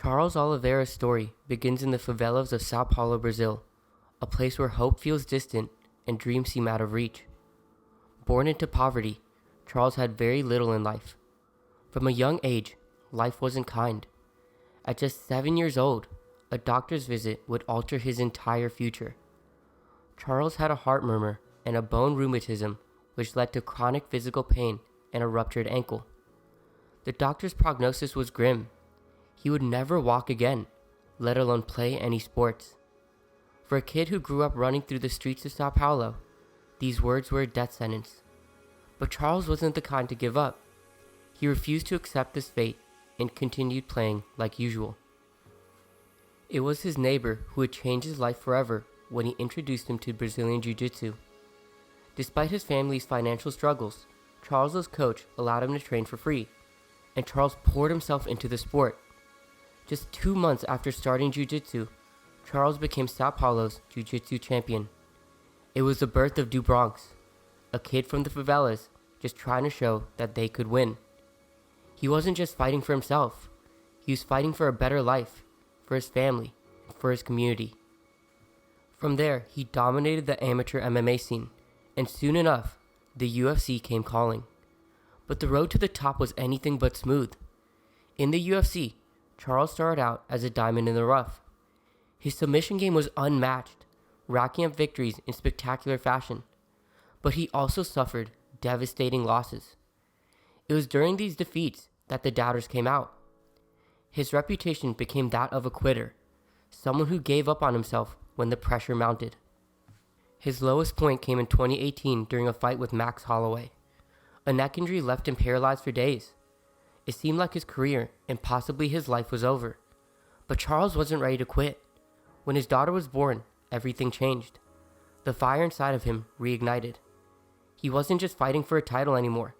Charles Oliveira's story begins in the favelas of São Paulo, Brazil, a place where hope feels distant and dreams seem out of reach. Born into poverty, Charles had very little in life. From a young age, life wasn't kind. At just 7 years old, a doctor's visit would alter his entire future. Charles had a heart murmur and a bone rheumatism, which led to chronic physical pain and a ruptured ankle. The doctor's prognosis was grim. He would never walk again, let alone play any sports. For a kid who grew up running through the streets of São Paulo, these words were a death sentence. But Charles wasn't the kind to give up. He refused to accept this fate and continued playing like usual. It was his neighbor who would change his life forever when he introduced him to Brazilian jiu-jitsu. Despite his family's financial struggles, Charles's coach allowed him to train for free, and Charles poured himself into the sport. Just 2 months after starting jiu-jitsu, Charles became São Paulo's jiu-jitsu champion. It was the birth of Bronx, a kid from the favelas just trying to show that they could win. He wasn't just fighting for himself, he was fighting for a better life, for his family, and for his community. From there, he dominated the amateur MMA scene, and soon enough, the UFC came calling. But the road to the top was anything but smooth. In the UFC, Charles started out as a diamond in the rough. His submission game was unmatched, racking up victories in spectacular fashion. But he also suffered devastating losses. It was during these defeats that the doubters came out. His reputation became that of a quitter, someone who gave up on himself when the pressure mounted. His lowest point came in 2018 during a fight with Max Holloway. A neck injury left him paralyzed for days. It seemed like his career and possibly his life was over. But Charles wasn't ready to quit. When his daughter was born, everything changed. The fire inside of him reignited. He wasn't just fighting for a title anymore.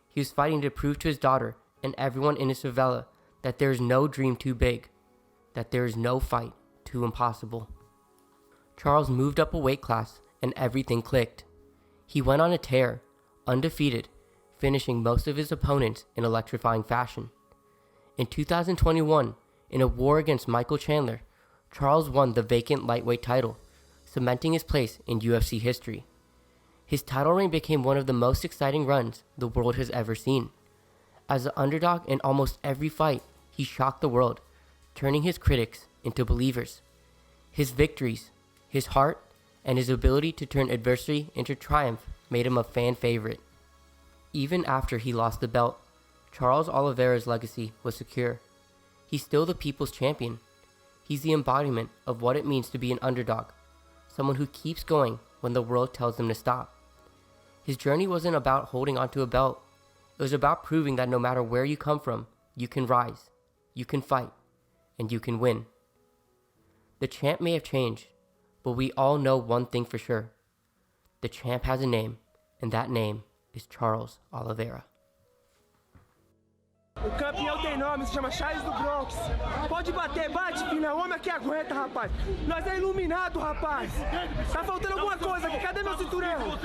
He was fighting to prove to his daughter and everyone in his favela that there is no dream too big, that there is no fight too impossible. Charles moved up a weight class and everything clicked. He went on a tear, undefeated, finishing most of his opponents in electrifying fashion. In 2021, in a war against Michael Chandler, Charles won the vacant lightweight title, cementing his place in UFC history. His title reign became one of the most exciting runs the world has ever seen. As an underdog in almost every fight, he shocked the world, turning his critics into believers. His victories, his heart, and his ability to turn adversity into triumph made him a fan favorite. Even after he lost the belt, Charles Oliveira's legacy was secure. He's still the people's champion. He's the embodiment of what it means to be an underdog, someone who keeps going when the world tells them to stop. His journey wasn't about holding onto a belt. It was about proving that no matter where you come from, you can rise, you can fight, and you can win. The champ may have changed, but we all know one thing for sure. The champ has a name, and that name is Charles Oliveira. O campeão tem nome, se chama Charles do Bronx. Pode bater, bate, filha, homem aqui aguenta, rapaz. Nós é iluminado, rapaz. Tá faltando alguma coisa aqui, cadê meu cinturão?